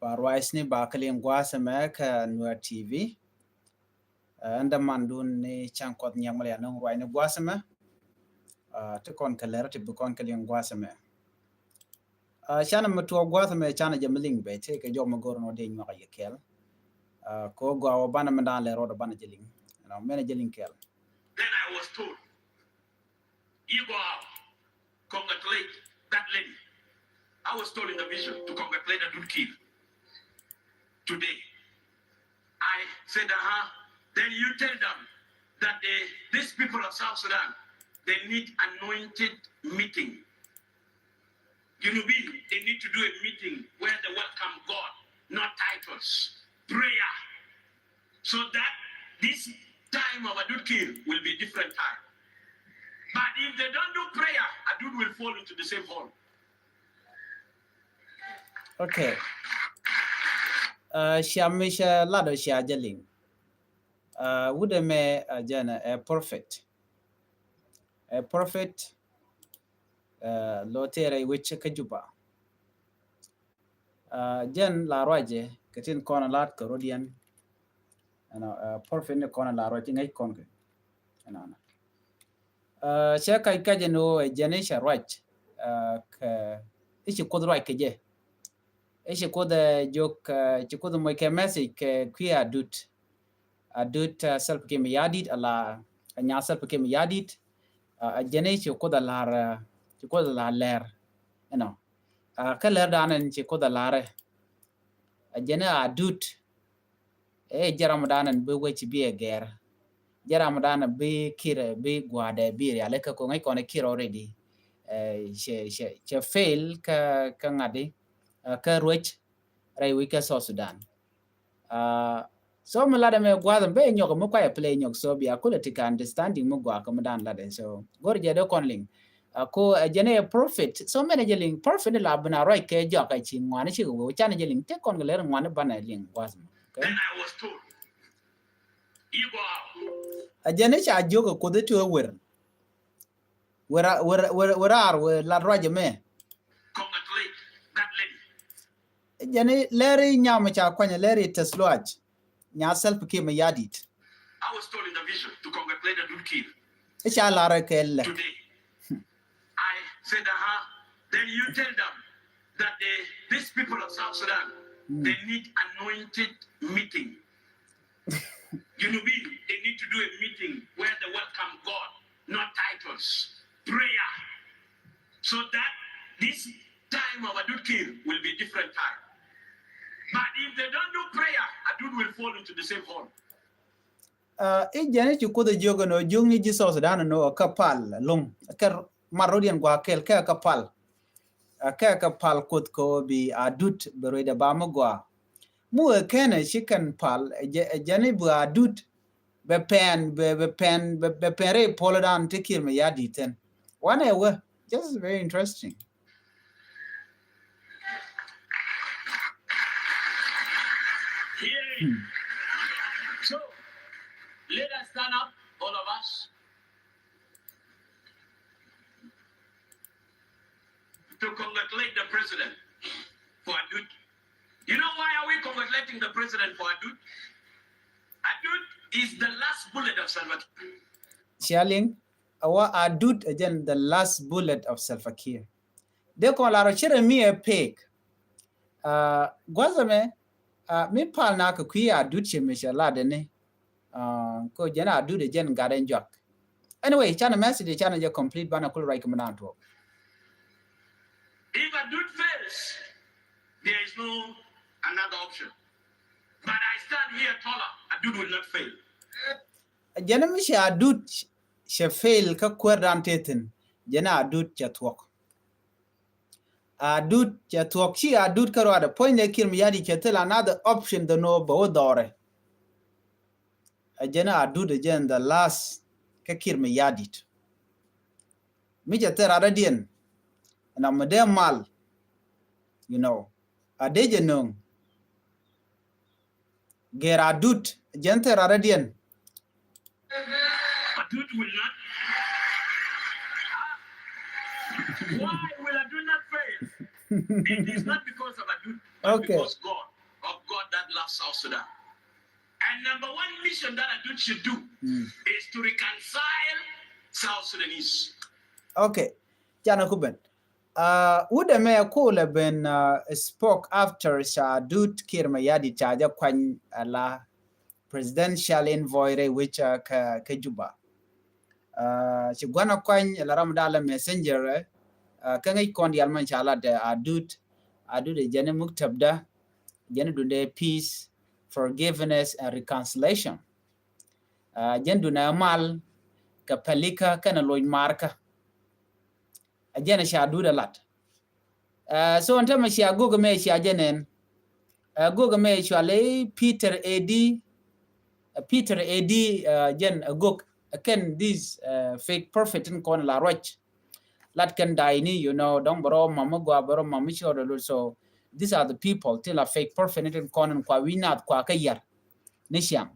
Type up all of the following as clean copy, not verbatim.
Barwais ni bakali ngwasa ka Nua TV. Anda mandun ni chankot nyamale anong rwai ni gwasa te kon kalera te bukon kali ngwasa chana matua gwasa chana jamiling be te ke jom gor no de nyaka yekel. Ko gwa bana mandan le rodo bana jeling. Mena jeling kel. Then I was told, you go out, congratulate that lady. I was told in the vision to congratulate the good kid. Today, I said, then you tell them that these people of South Sudan, they need anointed meeting. They need to do a meeting where they welcome God, not titles, prayer. So that this time of Adud Kir will be a different time. But if they don't do prayer, Adud will fall into the same hole. Okay. Shamisha lado shajaling. Would me jana a prophet. A prophet lotere which kajuba. Jen la roje katin kona lat karodian. Prophet ne kona la roje ngay konke. Shaka ikajeno janisha roj. Ishi kodroi keje. Ishi koda jok chikoda moike message ke kuya adut self kim yadit ala nya self kim yadit jene chikoda lar chikoda la ler ka ler danan chikoda lare jene adut jaram danan be wechi bi ger jaram danan be kire be gwade bi ya leka ko ngai kone kire already she fail ka ngadi ka roch rai wika so Sudan so malada me gwadam be nyoko mo kwa play nyok so bia politika understanding mo gwa kam dan lade so gor je do konling ko jene prophet so mene jeling prophet la bana roi ke jo ka chin ngwane chi go chan jeling te kon gler ngwane bana ling wasm okay. Then I was told you go out jene cha jogo ko de to wer la roje me congratulate that lady. Jene leri nyama cha kwanya leri tesloach nya self kim yadit. I was told in the vision to congratulate the good kid. Isha lara kelle. Today, I said, then you tell them that these people of South Sudan, they need anointed meeting. They need to do a meeting where they welcome God, not titles, prayer. So that this time of Adud Kir will be a different time. But if they don't do prayer, Adud will fall into the same hole. Jane chuko de jogo no jungi Jesus Sudan no kapal lum ka marodian gwa kel ka kapal kot ko bi adut beroida bamogwa mu kene chicken pal jane bu adut be pere polodan tikir me yaditen one ewe just very interesting. So let us stand up, all of us, to congratulate the president for Adud. You know why are we congratulating the president for Adud? Adud is the last bullet of Salva Kiir. Shaling, our Adud again the last bullet of Salva Kiir. They call our chere me a pig. Gwazame, me pal na ka kuya Adud che me shalade ne. Ko jena Adud the jen garden jock. Anyway, chana message chana je complete bana kul right command to. If Adud fails, there is no another option. But I stand here taller. Adud will not fail. Jena mi she Adud she fail ka kwerdan teten. Jena Adud chatwok. Adud chatwok chi Adud karo ada point de kir mi yadi chatel another option the no bo dore. Jena Adud again the last ka kir mi yadit. Mi chatel adadien. And I'm a mal, a dejanung. Get Adud, Jenter Aradian. Adud will not. Why will Adud not fail? It is not because of Adud, but okay. Because God. South Sudan. And number one mission that Adut should do is to reconcile South Sudanese. Okay, Jana Kuben. Uda me kula ben spoke after Adut Kirmayadi Chaja Kwan la presidential envoy which ka Juba. She gwana Kwan la Ramadala messenger kangai kondi alman chala de Adut de jene muktabda jene dunde peace, forgiveness and reconciliation. Jen duna mal ka palika kana loin marka. Ajena sha do the lot. So on time sha go me sha jenen go me shale Peter AD jen go ken this fake prophet in kon la roch lat can die ni don't borrow mama go borrow mama sure so these are the people till a fake prophet in kon kwa winat kwa kayar ni sham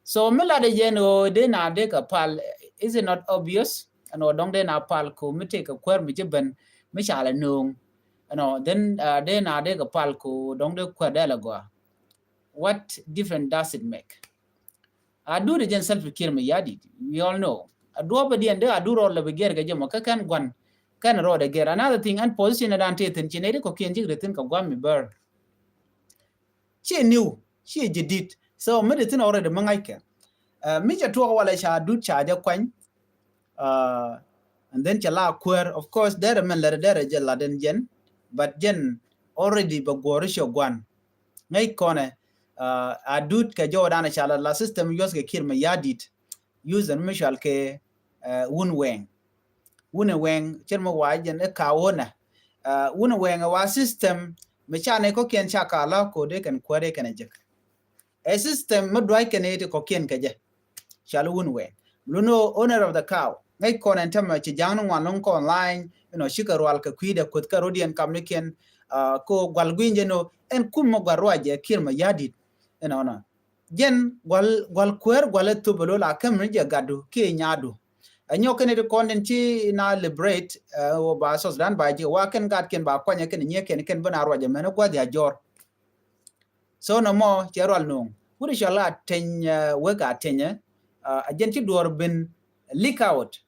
so mila de jen o de na de ka pal is it not obvious no dong de na pal ko mi take a kwer mi ben mi shala nung then de na de ka pal ko dong de kwa de la go what difference does it make do the gen self care me yadi we all know do ba di ande adu ro la be ger ga jemo ka kan gwan kan ro de ger another thing and position and te tin chinede ko kien jigre tin ka gwan mi ber she knew she did so me de tin already mangai ke mi ja to wala sha du cha ja kwan and then chala kwer of course there men la there je la den jen but jen already ba gor sho gwan ngai kone adut ka jodana chala la system yos ke kirma yadit use and mishal ke wun weng cherma wa jen e ka wona wun weng wa system me chane ko ken chaka la ko de kan kware kan je a system mo dwai ken e ko ken ka je chala wun weng luno owner of the cow ngai kon entama chi jang no wan ko online shikarwal ka kwide kut ka rodian kamniken ko gwalguinje no en kummo garwaje kirma yadit no jen gwal kwer gwal tubolo la kamne je gadu ke nyadu anyo kene de konden chi na liberate o ba sos dan ba je wa ken gat ken ba kwanya ken nye ken bana roje meno kwa dia jor so no mo cherol no wuri shala ten we ga tenye ajen ti dor bin leak out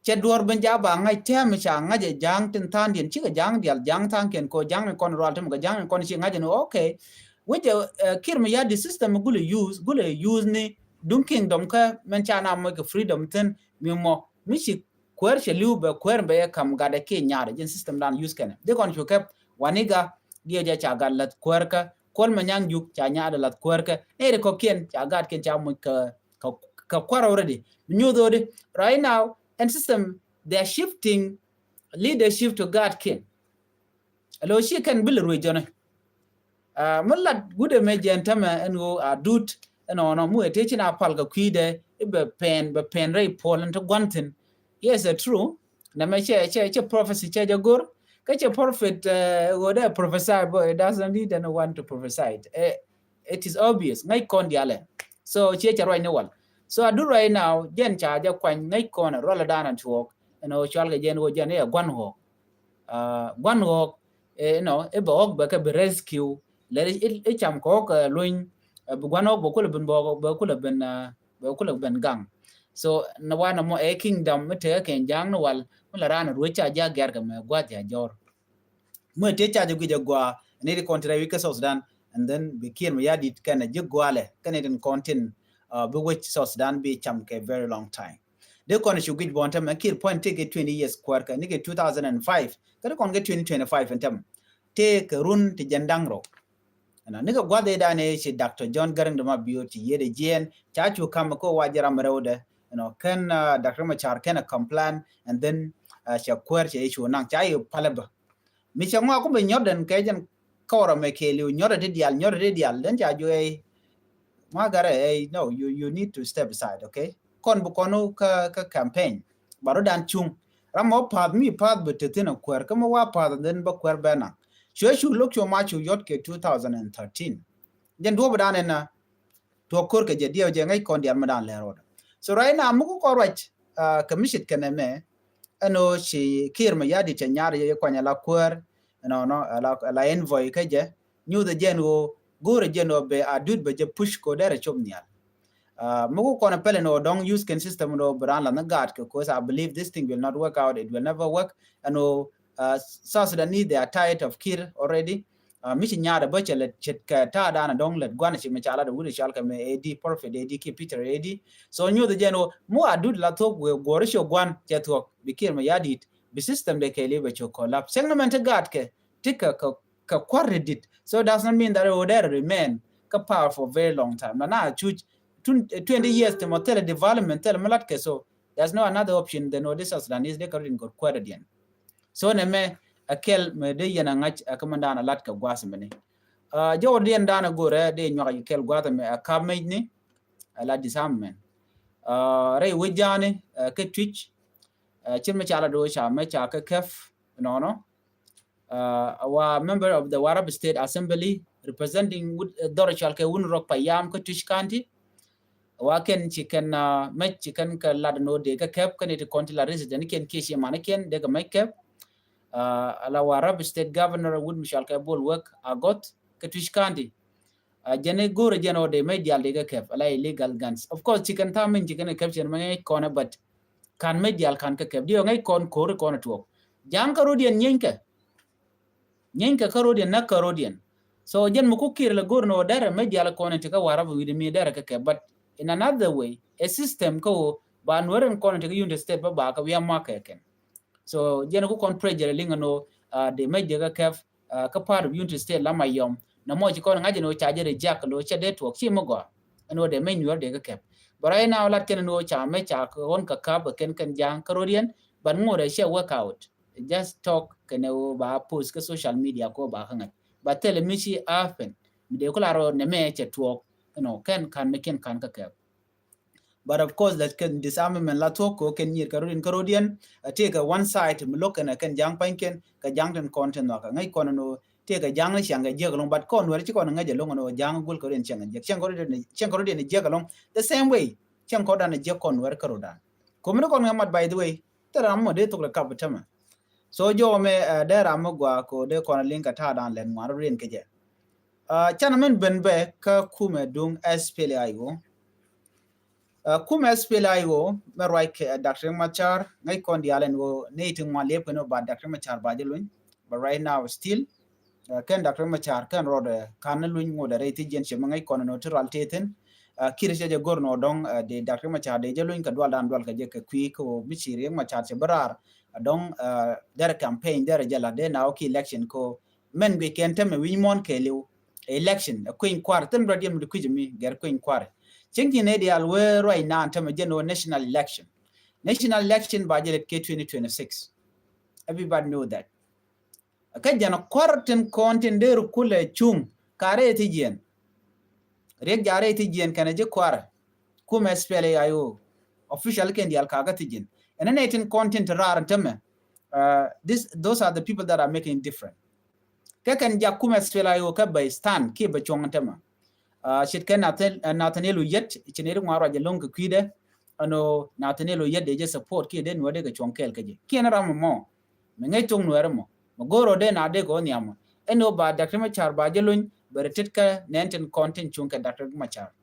che duor ben ja ba ngai tem cha ngaje jang tin tan dien chi ga jang dial jang tan ken ko jang kon rol tem ga jang kon chi ngaje no okay with the kirma ya the system gule use ni dun kingdom ka men cha na mo ga freedom ten mi mo mi chi kwer che liu be kwer be kam ga de ke nyaare jin system dan use ken de kon chu ke waniga die ja cha ga lat kwer ka kol ma nyang juk cha nyaade lat kwer ka e ko ken cha ga ken cha mo ka kwar already new do right now and system they're shifting leadership to God king lo shi kan bil ruijone mullat gude me jentama en go adut no mu ete china pal ga kwide be pen ray polen to gwantin yes true na me che prophecy che jagor ka che prophet go there prophesy but it doesn't need anyone to prophesy it is obvious ngai kon diale so che right no so I do right now jen cha ja kwan ngai kon rola dana tuok chwal ga jen wo jen e gwan ho e bo ba ka rescue le e cham ko ka luin bu gwan ho bo ko ben bo ben gang so na wana mo e kingdom te ken jang no wal la ran ru cha ja gar ga me gwa ja jor mo te cha ja gwa gwa ne de kontra wi ka so Sudan and then be kien ya dit kana je gwale kana den content be which South Sudan be cham ke very long time de kon shu gid bon tam kir point take 20 years kwarka ni ke 2005 kada kon get 2025 entam take run ti jandangro ana ni ga gwade da ne shi Dr. John Garang da ma beauty yede jen cha chu kam ko wajira marauda kan Dr. Machar kan complain and then sha kwar che chu nang cha yu palaba mi cha ngwa ko be nyoden ke jan kora me ke liu nyode dial den cha ju Magare, no, you need to step aside, okay? Kon bukono ka campaign. Baro dan chung. Ramo pad mi pad betetina kwer. Kama wa pad then ba kwer bena. Shu look your match yot ke 2013. Jen do badan na to kor ke jedio jengai kon dial madan le road. So right now muko ko right commission kaneme ano shi kirma yadi chenyar ye kwanya la kwer no la envoy ke je new the general go re general be adut be je push ko dere chomnial mugo kona pele no don't use can system no brand la guard because I believe this thing will not work out, it will never work. And South Sudanese, they are tired of Kir already. Michi nyada bache let chet ka ta dana dong let gwana chi mechala da wuri shalka me AD perfect AD ki Peter AD. So new the general mo adud la top we gorisho gwan chetwok bikir me yadit the system de ke live cho collapse segment guard ke tika ka quarredit. So does not mean that it will there remain ka power for very long time. Na choose 20 years to motel development tel malatke. So there's no another option than what this Sudanese de karin got quarredian. So ne me akel me de yana ngach akamandana latka gwasmene jawdien dana gore de nyoga kel gwata me akamay ni la disarmament re wejane ke twitch chirme chala do cha me cha ke kef no our member of the Warab State Assembly representing Dorachal ke Wunrock Payam ke Twitch County waken chicken me chicken ke ladno de ke kef ke ne kontila resident ken keshi manaken de ke make kef ala Warab State Governor Wood Michel Kabul work agot Katush County. Jene gore jeno de media lega kef ala illegal guns. Of course, chicken tamin chicken capture mangai corner, but can media can kef dio ngai kon kore corner to. Jang Karodian Yenka Karodian na Karodian. So jen mukukir la gore no dare media la corner tika Warab with me dare kef. But in another way, a system ko ban weren corner tika unit state ba ka we are market. So jeno ko pressure linga no de media kef ka part of unit state lama yom na mo ko ngaje no charge jack lo che network chi mo go no de menu de kef but right now lat ken no cha me cha ko on ka ka ken jang Karodian but mo de she work out just talk ken o ba post ka social media ko ba hanga but tell me she happen de ko la ro ne me che talk ken kan me ken kan ka kef. But of course, that can disarmament la talk can near Karodian take a one side to look and can jang panken ka jang ten content no ngai kono no take a jang shanga jegalong but kon wari ko ngaje long no jang gul Korean changa chang Karodian jegalong the same way chang kodan je kon war Karodan komno kon ngamat by the way tara mo de to la kaptama so jo me there amogwa ko de kon link ta dan len ngaro ren keje chanamen benbe ka kume dung SPLIO kuma SPLIO merwai Dr. Machar ngai kon dialen wo neting ma lep no ba Dr. Machar ba jelun but right now still ken Dr. Machar kan rode kan luñ ngo da reti gen che ngai kon no tural teten kirse je gorno dong de Dr. Machar de jelun ka dwal dan dwal ka je ka kwi ko bichire Machar che barar dong der campaign der jala de na okay election ko men be ken teme wi mon ke lew election queen kwar ten radium de kujimi ger queen kwar Chinking ideal where right now in terms of general national election. National election budget K 2026. Everybody know that. Okay, jana quarten content de rukule chung kare etigen. Reg jare etigen kanaje kwara. Kum SPLIO official kendial kaga tigen. And then 18 content rar teme. Those are the people that are making different. Kakan ja kum SPLIO ka by stand ke ba chong teme. Shit kan Nathaniel yet chinere ngwara je long kwide ano Nathaniel yet de je support ki den wade ga chonkel kaje kien ram mo me ngai tong no mo goro de na de go nyam eno ba Dr. Machar ba je luñ beretit ka nenten content chunka Dr. Machar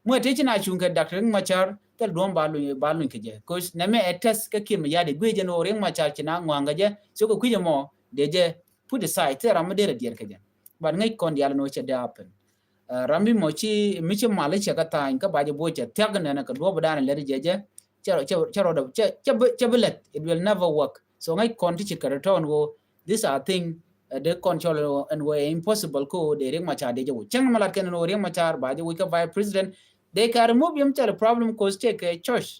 mo te china chunka Dr. Machar tel dom ba luñ kaje cause na me etes ka kim ya de gwe je no ring Machar china ngwanga je so ko kwije mo de je put aside te ram de der kaje ba ngai kon yal no che de happen Rambi mochi michi mali chaka ta inka baje bocha tiagana na ka do badana le jeje charo chabelet it will never work so ngai konti chikaraton go these are thing the control and way impossible ko de ring Machar de jo chang malat ken no ring Machar baje we ka vice president they can remove him tell problem cause take a choice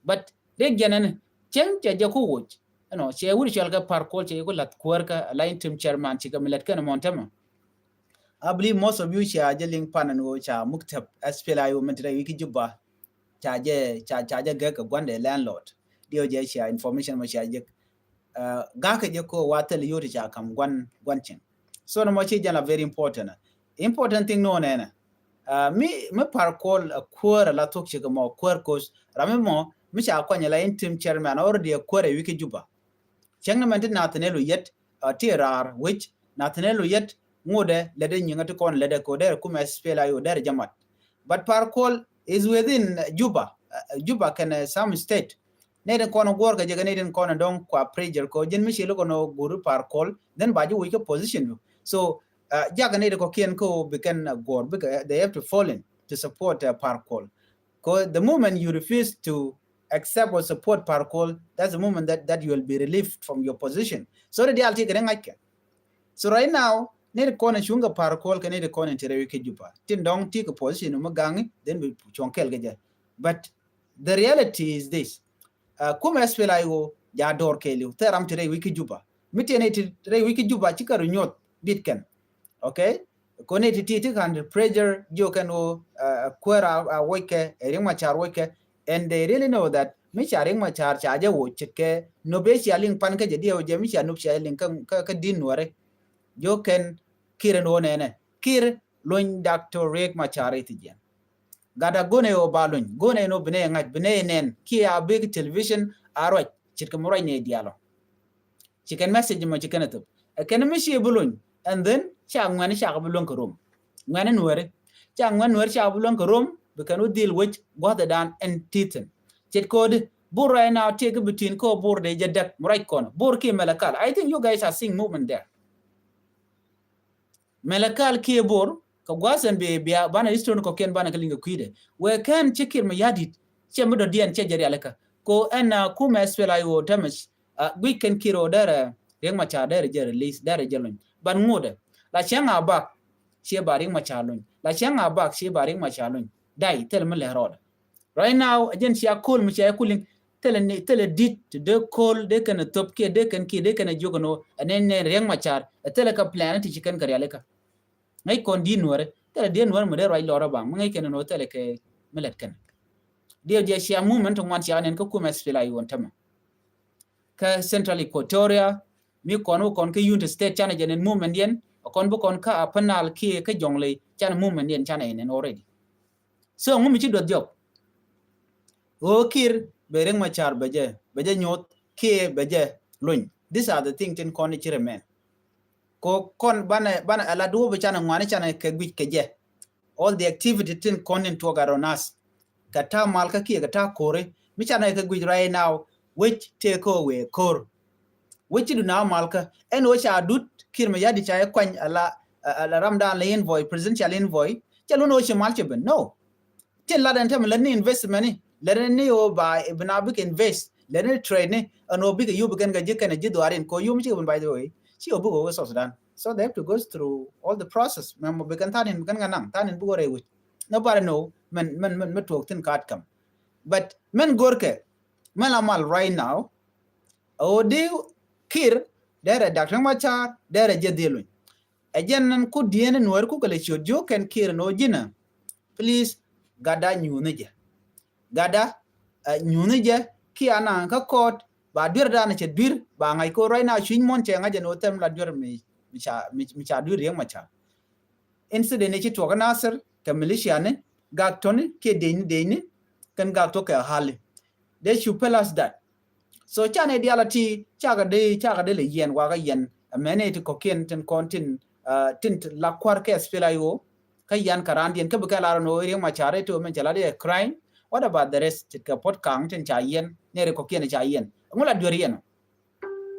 but they ganan chang je ko wo che wuri chalka par ko che ko lat kwarka line team chairman chika milat ken montama I believe most of you share jelling pan and wo cha muktab SPLIO mentre wiki juba cha je ga gwande landlord dio je share information ma share je ga ka je ko watel yoti cha kam gwanchin so no mochi jana very important thing no na me par call a quora la tok chiga mo quor cause ramemo mi cha kwanya la interim chairman already a quora wiki juba changna mentin Nathaniel yet tirar which Nathaniel yet ngode lede nyinga to kon lede ko der kuma SPLIO der jamat. But Parkol is within Juba. Juba can some state. Neden kono gorga jaga neden kono don kwa pressure ko jen mishi loko no guru Parkol then baju we position you. So jaga neden ko kien ko bekan gor because they have to fall in to support Parkol. Because the moment you refuse to accept or support Parkol, that's the moment that you will be relieved from your position. So the deal take it. So right now, need kona shunga Parkol can need kona terewike Juba. Tin dong take a position umagangi, then we chonkel geja. But the reality is this. Kuma SPLIO ya dor keliu teram tere wiki Juba. Mitene tere wiki Juba chika runyot bitken. Okay? Kone titi kan pressure jo kan kwera wike eringa char wike, and they really know that micha eringa char chaje wo chike no be shaling pan ka jadi o je micha no shaling ka din wore jo kan kire no nene kir loin Dr. Riek Machar itijen gada gone o balun gone no bene ngat bene nen ki a big television aro chike moray ne dialo chicken message mo chicken to ken mishi bulun, and then changwan bulun korum ngwan nuore changwan nuore bulun korum because deal with what the dan and titen chet code bur right now take between ko bur de jadak right corner bur ki melakal. I think you guys are seeing movement there. Melakal ki bur ko gwasan be bia bana istron ko ken bana kalinga kuide we can chekir me yadit chemudo dian chejari alaka ko en kuma SPLIO tamas we can kiro dara Riek Machar dara je release dara jelon ban ngode la changa bak she baring machalun la changa bak she baring machalun dai tel me le rod right now agency a call me che cooling tele dit de call de kan top ke de kan ki de kan jogono anen Riek Machar tele ka plan ti chicken kar yaleka ngai kon di nuore tele de nuore mo de right lora bang ngai ken no tele ke melet kan dio je sia movement on sia nen ko kuma SPLIO on tama ka Central Equatoria mi kon ke unit state chana jenen movement yen kon bu kon ka panal ki ka jongle chana movement yen chana enen already. So ngumi chi do job o kir Riek Machar beje nyot ki beje luny. These are the things in kon chi remen ko kon bana ala do be chana ngwane chana ke gwi ke je all the activity tin kon in to garonas kata malka ki kata kore mi chana ke gwi right now which take away core which do now malka and which are dut kir me yadi cha kwan ala ramdan le envoy presidential envoy chalo no che malcheben no tin la dan tam le ni investment ni le ni o ba ibna big invest le ni trade ni no big you begin ga jikane jidwarin ko yum chi by the way chi obu go so Sudan, so they have to go through all the process mem began tanin began ganang tanin bu gore wi nobody know men talk tin card come but men gorke malamal right now o de kir dere Dr. Machar dere jedilun ejen ku diene nuer ku kale chodjo ken kir no jina please gada nyuneje gada nyuneje ki ana ka court ba dir dana che dir ba ngai ko right now chin mon che ngaje no tem la dir mi cha dir Riek Machar incident ne chi to nasir ka militia ne gaktoni ke deni kan gakto ka hali they should tell us that. So chane dialati chaga de le yen waga yen amene to koken ten kontin tint la kwar ke SPLIO kayan karandien ke bukala no Riek Machar to men chala de crime. What about the rest? Ka pot kang ten cha yen ne koken cha yen ngula dorieno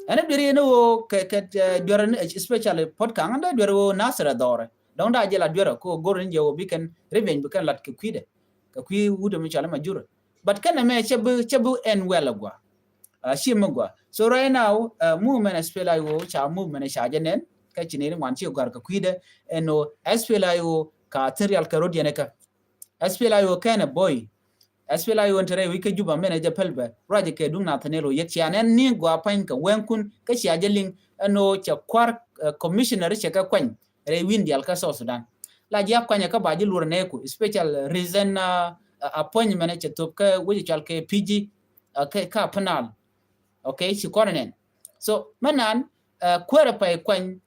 ene dorieno ke doren especially pot kang anda doro nasra dore don't da jela doro ko gorin je obiken revenge bukan lat ke kwide ka kwi wudo mi chala majura but kana me chebu en welagwa shimagwa. So right now movement SPLIO cha movement cha jenen ka chinere wan chi gar ka kwide eno SPLIO ka serial ka rodiene ka SPLIO kana boy SPLIO ontere wi ka juba manager pelbe raje ke dung na tanelo yet chanen ni gwa pan ka wenkun ka cha jeling eno cha kwar commissioner cha ka kwan re windial ka so Sudan la ja kwanya ka baji lur ne ku special reason appointment cha top ka wi chal ke PG ka panal. Okay, she coordinate. So manan kwere pa kwan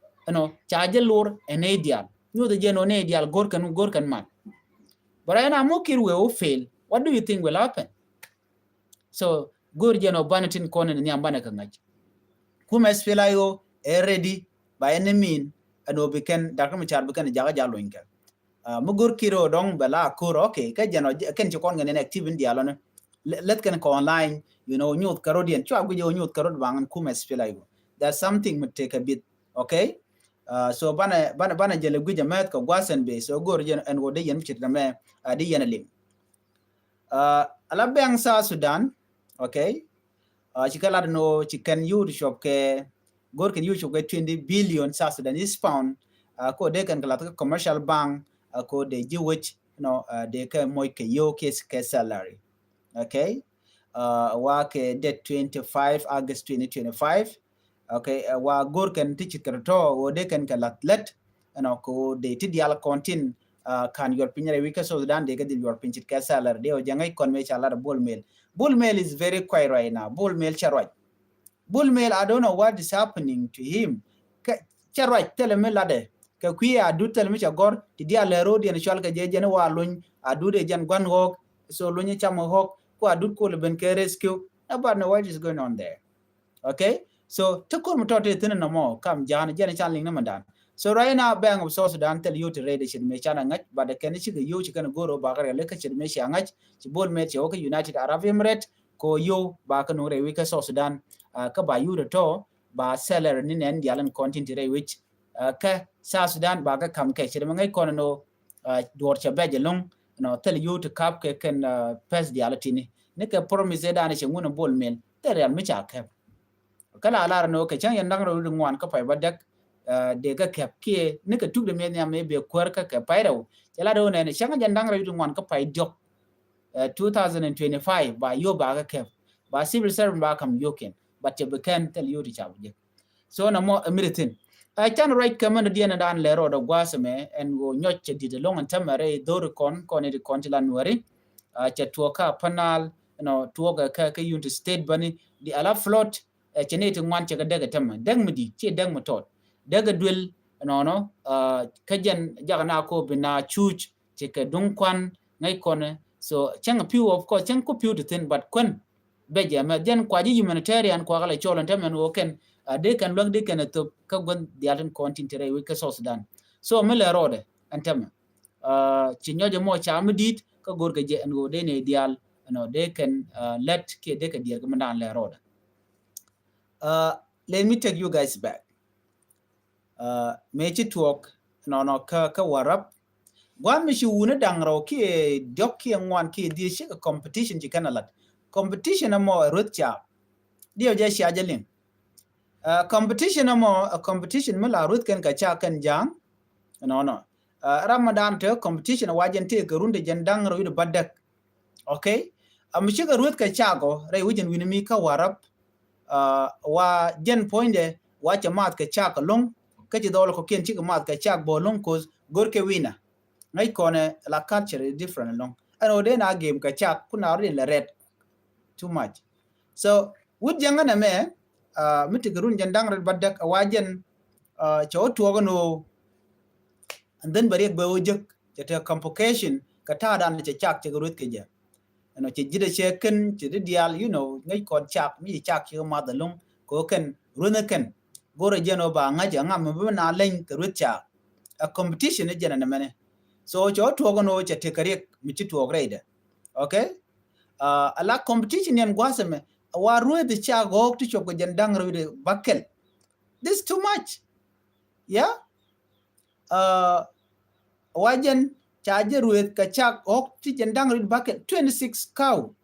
charge lur en ideal. You the geno ne ideal gorkan man. But I am mukir will fail. What do you think will happen? So good geno banatin konen ni ambana kangaj. Kuma SPLIO ready by any mean ano biken Dr. Machar biken jaga jaloinka mugur kiro dong bala kuro okay ka jano ken chokon ngene active in dialon let kan ko online nyut karodian chwa gujo nyut karod bangan kuma spelaigo there's something would take a bit okay so bana jele gujo met ko gwasen be so gor jen en wode yen chit me adi yen lim ala bang sa Sudan okay chikala no chicken you shop ke gor can you shop ke 20 billion South Sudanese pound ko de kan kala commercial bank ko de jiwich de ka moy ke yo ke salary okay wa ke de 25 August 2025 okay wa gor kan teach to wo de kan kala let ko de ti dial contin kan your pinyare wika so Sudan de ga di your pinchit ke salary de o jangai kon me chala bull mail is very quiet right now bull mail charwaj bull mail I don't know what is happening to him charwaj tell me lade ka kwiya adu tel mi chagor ti dia le road yen chwal ka je wa luny adu de jan gwan hok so luny chamo hok ko adu ko le ben ke rescue nobody know what is going on there okay so to ko mo tote tin no mo kam jan chanling na mandan so right now bang of South Sudan tell you to read it me chana ngach but the can chi you chi kan goro ba ka le ka chi me shi ngach chi bol me chi okay United Arab Emirates ko yo ba ka no re wi ka South Sudan ka ba you to ba seller ni nen dialan content re which ka South Sudan ba ka kam ke chi ngai kono no dor cha be long no tell you to cap ke kan pes dialati ni ka promise da ne chi nguna bol mel tere mi cha ke kala ala no ke chan yan dang ro ngwan ka pai ba dak de ga kap ke ni ka tuk de me nya me be kwar ka pai raw chala do ne chan yan dang ro ngwan ka pai dok 2025 ba yo ba ga kap ba civil servant ba kam yoken but you can tell you to chabje so na mo miritin I can write command diana dan lero do gwasme en go nyoche di de longan tamare do kon ni kon tilan wari cha tuoka panal tuoga ka unit state bani di ala float chene to ngwan cha daga tamma dang midi che dang matot daga dwel kajan jagana ko bina chuch che ka dunkwan ngai kone so chang piu of course chang ko piu tin but kon beje ma den kwaji humanitarian kwa gala cholan tamen woken they can look they can to ka gon dialen content re we ka South Sudan so mele rode antama chinyoje mo cha amdit ka gor ka je ngo de ne dial they can let ke de ka dial ka mandan le rode let me take you guys back mechi talk ka warap gwan mi shi wuna dangro ki dokki ngwan ki di shi competition ji kanalat competition mo rutcha dio je shi ajalin competition mo competition mala rut kan ka cha kan jang Ramadan te competition wajen te ka runde jan dangro yu badak okay mi shi rut ka cha go re wujin winimi ka warap wa jen poinde wa chamat ka cha ka long ka ji dol ko ken chi ka mat ka cha bo long cause gorke wina ngai kone la culture is different long and ode na game ka cha kuna rin la red too much so wud janga na me mitigrun jandang red badak wajen chaw tuogo no and then bari ba wojek jata complication ka ta dan cha chak cha rut ke ja che jida che ken che dial ngai kon chak mi chak che ma da long ko ken runa ken gore jeno ba ngaja ngam be na len ka rut cha a competition ne jana na mane so cho tuogo no cha te kare mi chi tuogo rede okay ala competition yan gwasame wa ruwe de cha go to chop ko jandang ruwe bakel this too much yeah wajen cha je ruwe ka cha go to jandang ruwe bakel 26 cow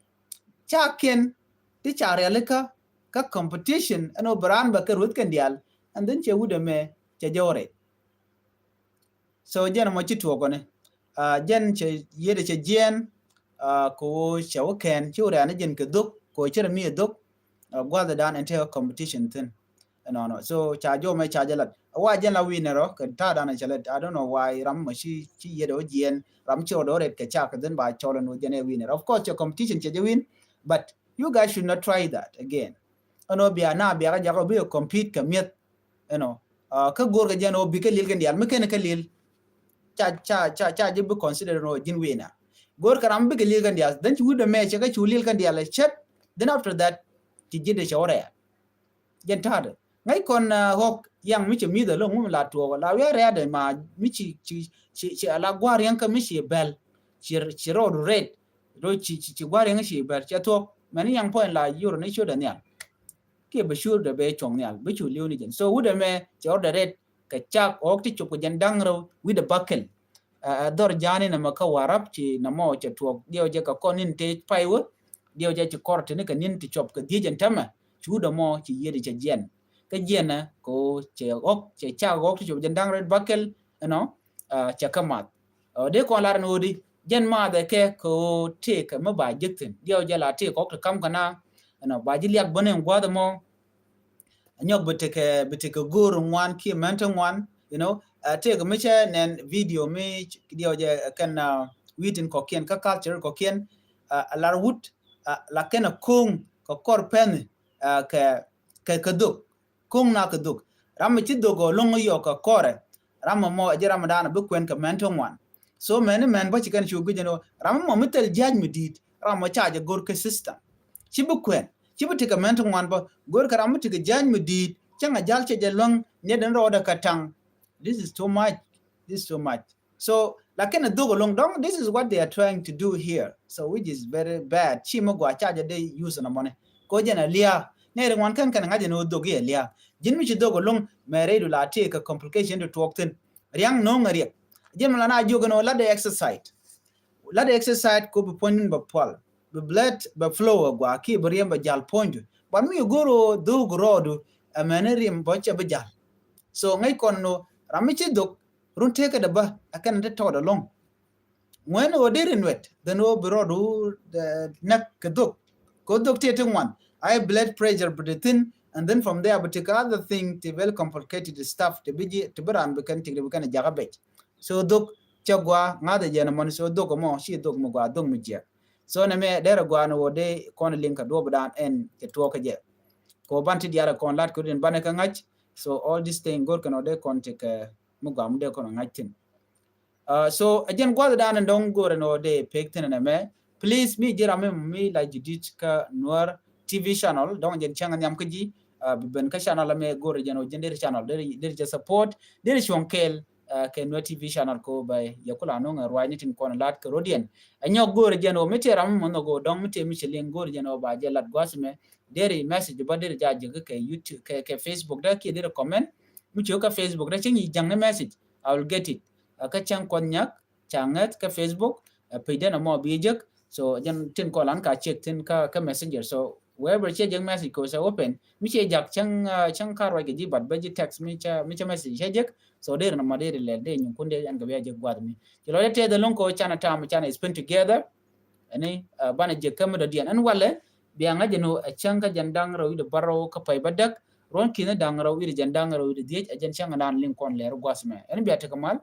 cha ken ti cha realika ka competition ano brand ba ka ruwe kan dial and then che wude me cha jore so jen mo chi tuogo ne jen che yede che jen ko chaw ken chura na jen ka duk ko chira mi duk gwada dan ente competition tin so cha jo mai cha jalat wa jen la winero ka ta dan chalet I don't know why ram ma chi yedo jen ram cho do ret ka cha ka den ba cholan no jen winner of course your competition che win but you guys should not try that again bia na bia ga jago bi compete ka miet ka gor ga jen bi ka lil gan dial me ken ka lil cha je bi consider no jin winner gor karam bi ka lil gan dial then chu the match ka chu lil gan dial chet then after that ti jide chawre jen tada ngai kon hok yang mi mi da lo ngum la to la we re da ma mi ci ala gwar yang ka mi ci bel ci ro red do ci gwar yang ci bel ci to mani yang point la yur ni chu da nya ke be shur da be chong nya be chu liu ni jen so wu da me ci order red ka chak ok ti chu ko jan dang ro wi da bakel dor jani na maka warap ci na mo ci to dio je ka konin te paiwo dio je ci korte ni ka nin ti chop ka di jen tama chu da mo ci yedi ci jen cái gen na ko che ok che cha ok chu jan dang red bakel no cha kamat de ko lar no di jen ma de ke ko te ka ma ba jiktin dio je la te ko kam kana no ba ji liak bonen gwa da mo nyok bete ke guru ngwan ki mentor ngwan you know te ko meche nen video me dio je kan witin ko ken ka culture ko ken lar wut la ken kung ko kor pen ka duk kung na ka duk ram ti dogo longo yo ka kore ram mo je ramadan bu kwen ka mentor ngwan so men ba ci kan chu gujeno ram mo mitel jaj midit ram mo cha je gor ka system ci bu kwen ci bu te ka mentor ngwan ba gor ka ram ti ka jaj midit changa jal che je long ne den ro da katang this is too much so lakini dogo long dong this is what they are trying to do here so which is very bad chi mo gwa cha je de use na money ko je na lia ne re wan kan ngaje no dogo ye lia jin mi ci dogo long mere du la te ka complication to talk tin riang no ngari jin la na jogo no la de exercise ko bu ponin ba pol bu blood ba flow gwa ki bu riam ba jal ponju ba mi goro dogo rodu amenerim ba cha ba jal so ngai kon no ramichi dok run take da ba akan da to da long when o dirin wet the no brodu the nak dok ko dok te one I blood pressure breathing and then from there but take other thing to very complicated stuff to be to beran bekan tigre bekan jagabe so dok chagwa ngada jena mon so dok mo shi dok mo gwa dong mi je so na me dera gwa no de kon linka do badan en te to ka je ko banti diara kon lat ko den banaka ngach so all this thing gor kan ode kon te ka mugam de kon ngachin so again gwa da nan don gor no de pekten na me please mi jira me la jidit ka noir tv channel don jen changa nyam kaji ben ka channel me gor jeno jender channel der je support der shonkel ke noir tv channel ko bay yakula no ngarwa nitin kon lat ka rodien anyo gor jeno meteram mo no go don mete mi chelen gor jeno ba je lat gwasme deri message ba deri jaje ke YouTube ke Facebook da ke deri comment mu ci ka Facebook da cingi jang message I will get it ka chang kon nyak changat ka Facebook page na mo bi jek so jan tin ko lan ka check tin ka messenger so wherever che jang message ko sa open mi che jak chang karwa ke ji bat ba ji text mi cha message che jek so deri na ma deri le de nyun kunde an ga ya jek gwad mi ci lo te de lon ko chana tam chana spend together ani bana je kam da dian an wala bianga jeno changa jandang rawi de baro ka pay badak ron kina dang rawi de jandang rawi de diet ajan changa dan link kon ler gwasme en biata kamal